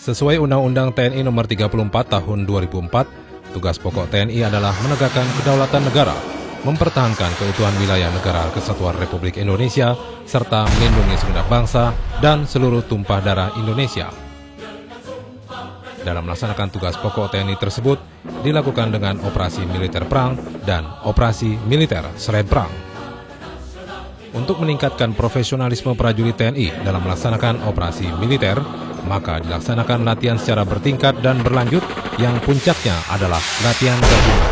Sesuai Undang-Undang TNI Nomor 34 Tahun 2004, tugas pokok TNI adalah menegakkan kedaulatan negara, mempertahankan keutuhan wilayah negara Kesatuan Republik Indonesia, serta melindungi segenap bangsa dan seluruh tumpah darah Indonesia. Dalam melaksanakan tugas pokok TNI tersebut, dilakukan dengan operasi militer perang dan operasi militer selain perang. Untuk meningkatkan profesionalisme prajurit TNI dalam melaksanakan operasi militer, maka dilaksanakan latihan secara bertingkat dan berlanjut yang puncaknya adalah latihan gabungan.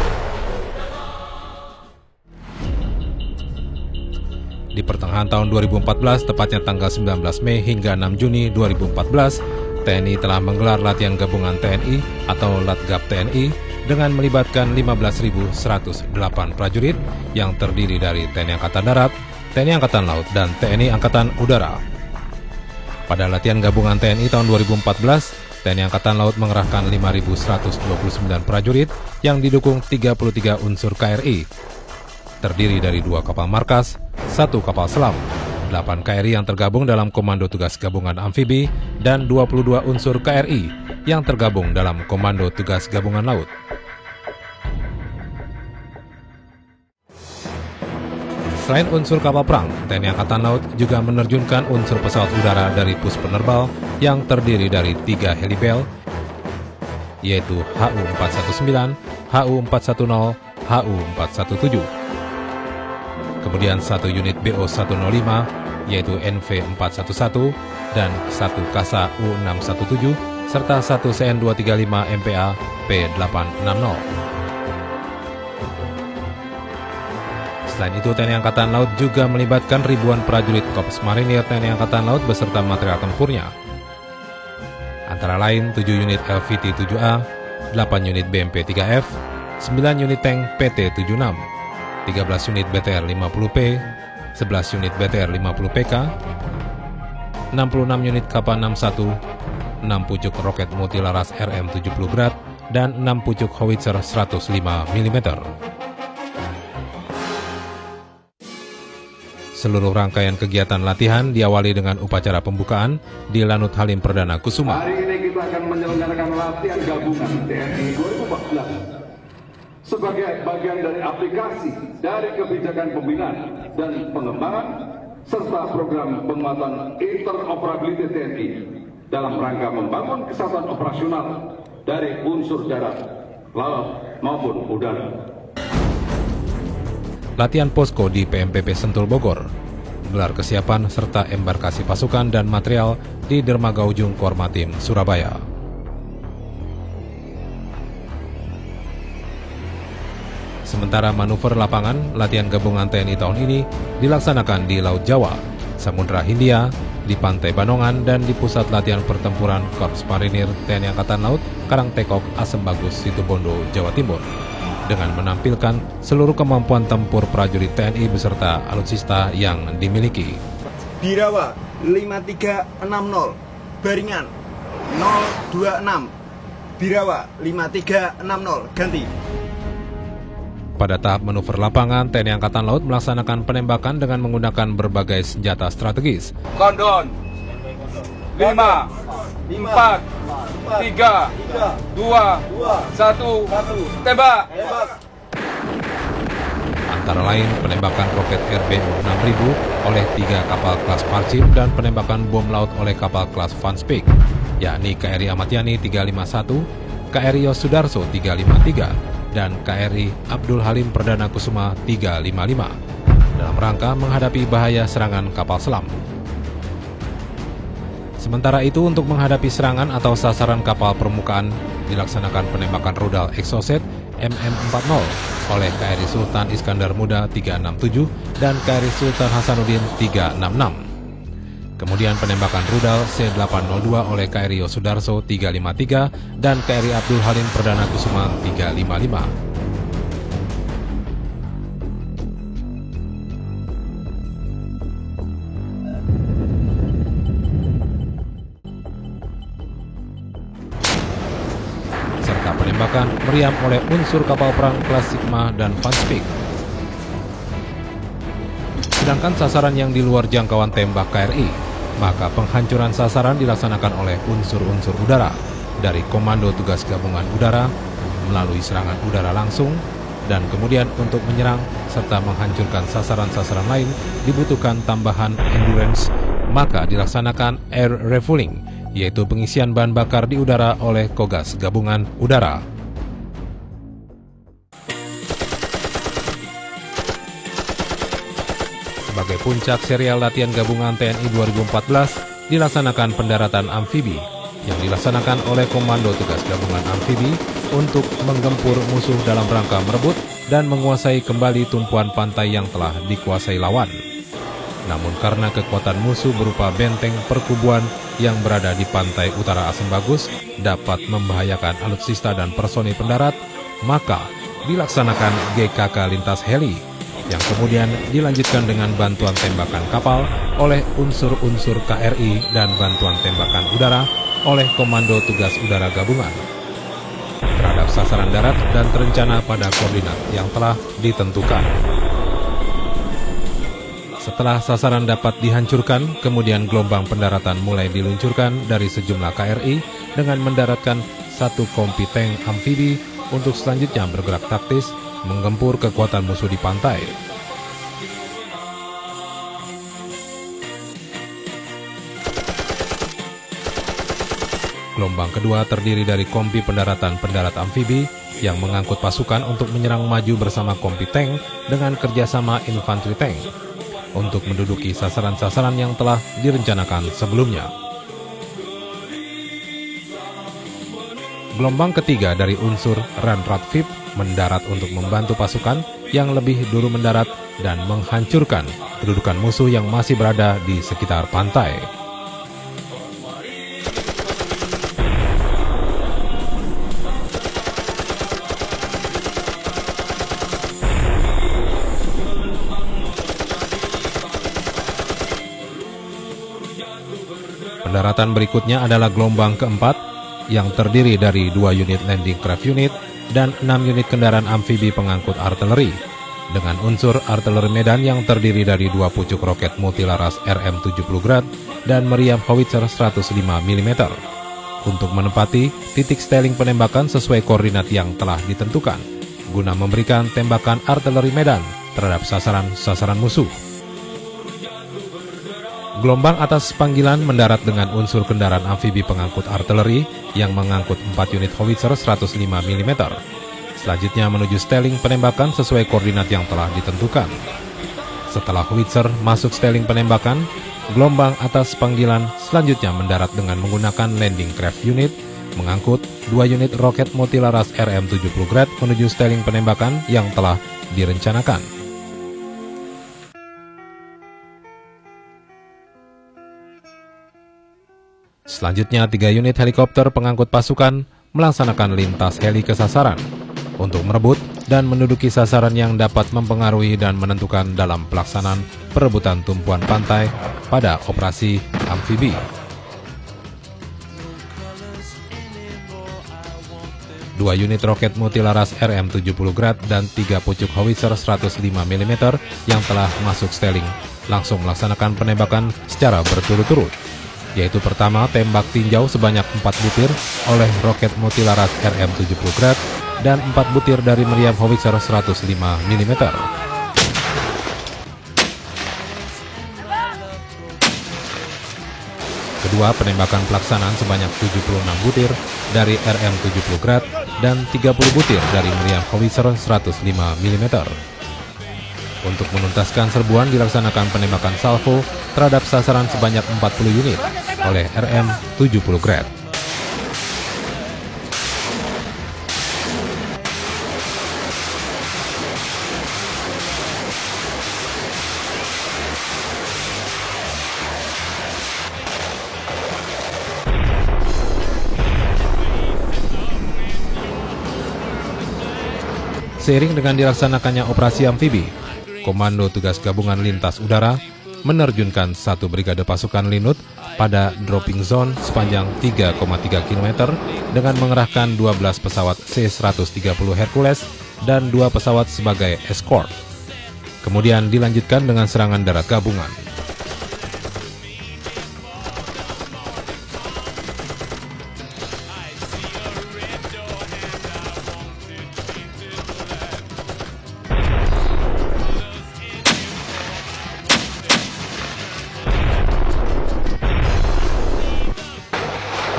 Di pertengahan tahun 2014, tepatnya tanggal 19 Mei hingga 6 Juni 2014, TNI telah menggelar latihan gabungan TNI atau Latgab TNI dengan melibatkan 15.108 prajurit yang terdiri dari TNI Angkatan Darat, TNI Angkatan Laut, dan TNI Angkatan Udara. Pada latihan gabungan TNI tahun 2014, TNI Angkatan Laut mengerahkan 5.129 prajurit yang didukung 33 unsur KRI, terdiri dari 2 kapal markas, 1 kapal selam, 8 KRI yang tergabung dalam Komando Tugas Gabungan Amfibi, dan 22 unsur KRI yang tergabung dalam Komando Tugas Gabungan Laut. Selain unsur kapal perang, TNI Angkatan Laut juga menerjunkan unsur pesawat udara dari Pus Penerbal yang terdiri dari 3 helibel, yaitu HU-419, HU-410, HU-417. Kemudian 1 unit BO-105, yaitu NV-411, dan 1 Kasa U-617, serta 1 CN-235 MPA P-860. Selain itu, TNI Angkatan Laut juga melibatkan ribuan prajurit Korps Marinir TNI Angkatan Laut beserta material tempurnya. Antara lain 7 unit LVT-7A, 8 unit BMP-3F, 9 unit tank PT-76, 13 unit BTR-50P, 11 unit BTR-50PK, 66 unit K-61, 6 pucuk roket multilaras RM-70 Grad, dan 6 pucuk howitzer 105 mm. Seluruh rangkaian kegiatan latihan diawali dengan upacara pembukaan di Lanut Halim Perdana Kusuma. Hari ini kita akan menyelenggarakan latihan gabungan TNI 2014 sebagai bagian dari aplikasi dari kebijakan pembinaan dan pengembangan serta program penguatan interoperability TNI dalam rangka membangun kesatuan operasional dari unsur darat, laut maupun udara. Latihan posko di PMPP Sentul Bogor, gelar kesiapan serta embarkasi pasukan dan material di Dermaga Ujung Kormatim, Surabaya. Sementara manuver lapangan, latihan gabungan TNI tahun ini dilaksanakan di Laut Jawa, Samudra Hindia, di Pantai Banongan, dan di Pusat Latihan Pertempuran Korps Marinir TNI Angkatan Laut Karangtekok, Asem Bagus, Situbondo, Jawa Timur, dengan menampilkan seluruh kemampuan tempur prajurit TNI beserta alutsista yang dimiliki. Birawa 5360, Baringan 026, Birawa 5360, ganti. Pada tahap manuver lapangan, TNI Angkatan Laut melaksanakan penembakan dengan menggunakan berbagai senjata strategis. Kondon 5, 4, 3, 2, 1, tembak. Antara lain penembakan roket RBU-6000 oleh 3 kapal kelas Marchim dan penembakan bom laut oleh kapal kelas Vanspeek, yakni KRI Ahmad Yani 351, KRI Yosudarso 353, dan KRI Abdul Halim Perdana Kusuma 355 dalam rangka menghadapi bahaya serangan kapal selam. Sementara itu, untuk menghadapi serangan atau sasaran kapal permukaan dilaksanakan penembakan rudal Exocet MM40 oleh KRI Sultan Iskandar Muda 367 dan KRI Sultan Hasanuddin 366. Kemudian penembakan rudal C802 oleh KRI Yosudarso 353 dan KRI Abdul Halim Perdana Kusuma 355. Serta penembakan meriam oleh unsur kapal perang kelas Sigma dan Vanspeek. Sedangkan sasaran yang di luar jangkauan tembak KRI maka penghancuran sasaran dilaksanakan oleh unsur-unsur udara dari Komando Tugas Gabungan Udara melalui serangan udara langsung, dan kemudian untuk menyerang serta menghancurkan sasaran-sasaran lain dibutuhkan tambahan endurance, maka dilaksanakan air refueling, yaitu pengisian bahan bakar di udara oleh Kogas Gabungan Udara. Sebagai puncak serial latihan gabungan TNI 2014, dilaksanakan pendaratan amfibi yang dilaksanakan oleh Komando Tugas Gabungan Amfibi untuk menggempur musuh dalam rangka merebut dan menguasai kembali tumpuan pantai yang telah dikuasai lawan. Namun karena kekuatan musuh berupa benteng perkubuan yang berada di pantai utara Asembagus dapat membahayakan alutsista dan personil pendarat, maka dilaksanakan GKK lintas heli yang kemudian dilanjutkan dengan bantuan tembakan kapal oleh unsur-unsur KRI dan bantuan tembakan udara oleh Komando Tugas Udara Gabungan terhadap sasaran darat dan terencana pada koordinat yang telah ditentukan. Setelah sasaran dapat dihancurkan, kemudian gelombang pendaratan mulai diluncurkan dari sejumlah KRI dengan mendaratkan satu kompi tank amfibi untuk selanjutnya bergerak taktis menggempur kekuatan musuh di pantai. Gelombang kedua terdiri dari kompi pendaratan-pendarat amfibi yang mengangkut pasukan untuk menyerang maju bersama kompi tank dengan kerjasama infanteri tank untuk menduduki sasaran-sasaran yang telah direncanakan sebelumnya. Gelombang ketiga dari unsur Ranratvip mendarat untuk membantu pasukan yang lebih dulu mendarat dan menghancurkan kedudukan musuh yang masih berada di sekitar pantai. Pendaratan berikutnya adalah gelombang keempat yang terdiri dari 2 unit landing craft unit dan 6 unit kendaraan amfibi pengangkut artileri dengan unsur artileri medan yang terdiri dari 2 pucuk roket multilaras RM-70 Grad dan meriam howitzer 105 mm untuk menempati titik styling penembakan sesuai koordinat yang telah ditentukan guna memberikan tembakan artileri medan terhadap sasaran-sasaran musuh. Gelombang atas panggilan mendarat dengan unsur kendaraan amfibi pengangkut artileri yang mengangkut 4 unit howitzer 105 mm. Selanjutnya menuju styling penembakan sesuai koordinat yang telah ditentukan. Setelah howitzer masuk styling penembakan, gelombang atas panggilan selanjutnya mendarat dengan menggunakan landing craft unit mengangkut 2 unit roket multilaras RM-70 Grad menuju styling penembakan yang telah direncanakan. Selanjutnya, 3 unit helikopter pengangkut pasukan melaksanakan lintas heli ke sasaran untuk merebut dan menduduki sasaran yang dapat mempengaruhi dan menentukan dalam pelaksanaan perebutan tumpuan pantai pada operasi amfibi. 2 unit roket multilaras RM-70 Grad dan 3 pucuk howitzer 105 mm yang telah masuk styling langsung melaksanakan penembakan secara berturut-turut, yaitu pertama tembak tinjau sebanyak 4 butir oleh roket multilaras RM-70 Grad dan 4 butir dari meriam howitzer 105 mm. Kedua, penembakan pelaksanaan sebanyak 76 butir dari RM-70 Grad dan 30 butir dari meriam howitzer 105 mm. Untuk menuntaskan serbuan dilaksanakan penembakan salvo terhadap sasaran sebanyak 40 unit oleh RM-70 Grad. Seiring dengan dilaksanakannya operasi amfibi, Komando Tugas Gabungan Lintas Udara menerjunkan 1 brigade pasukan Linut pada dropping zone sepanjang 3,3 km dengan mengerahkan 12 pesawat C-130 Hercules dan 2 pesawat sebagai escort. Kemudian dilanjutkan dengan serangan darat gabungan.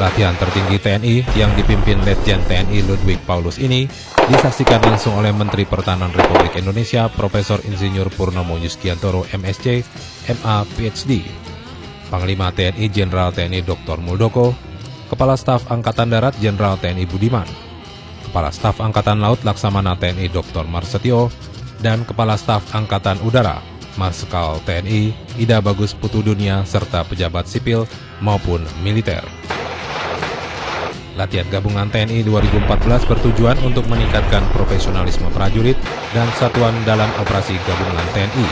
Latihan tertinggi TNI yang dipimpin Letjen TNI Ludwig Paulus ini disaksikan langsung oleh Menteri Pertahanan Republik Indonesia Profesor Insinyur Purnomo Yuskiantoro MSc, MA, PhD, Panglima TNI Jenderal TNI Dr. Muldoko, Kepala Staf Angkatan Darat Jenderal TNI Budiman, Kepala Staf Angkatan Laut Laksamana TNI Dr. Marsetio, dan Kepala Staf Angkatan Udara Marskal TNI Ida Bagus Putu Dunia serta pejabat sipil maupun militer. Latihan gabungan TNI 2014 bertujuan untuk meningkatkan profesionalisme prajurit dan satuan dalam operasi gabungan TNI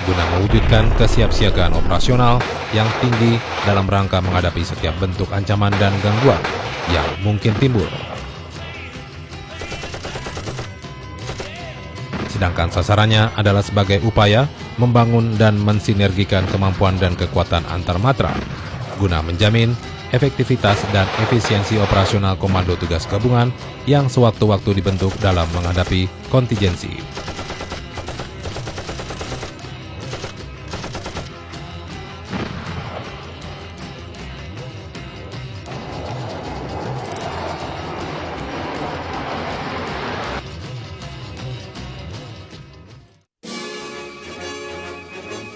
guna mewujudkan kesiapsiagaan operasional yang tinggi dalam rangka menghadapi setiap bentuk ancaman dan gangguan yang mungkin timbul. Sedangkan sasarannya adalah sebagai upaya membangun dan mensinergikan kemampuan dan kekuatan antar matra guna menjamin efektivitas dan efisiensi operasional Komando Tugas Gabungan yang sewaktu-waktu dibentuk dalam menghadapi kontingensi.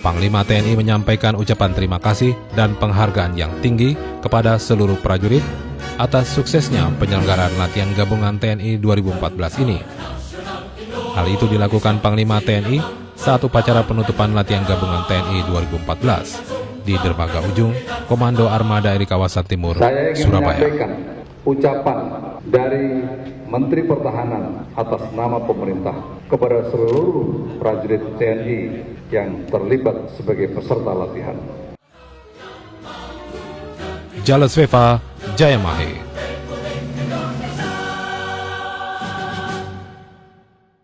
Panglima TNI menyampaikan ucapan terima kasih dan penghargaan yang tinggi kepada seluruh prajurit atas suksesnya penyelenggaraan latihan gabungan TNI 2014 ini. Hal itu dilakukan Panglima TNI saat upacara penutupan latihan gabungan TNI 2014 di Dermaga Ujung, Komando Armada Eri Kawasan Timur, Saya ingin Surabaya. menyampaikan ucapan dari Menteri Pertahanan atas nama pemerintah kepada seluruh prajurit TNI yang terlibat sebagai peserta latihan. Jalesveva Jayamahe.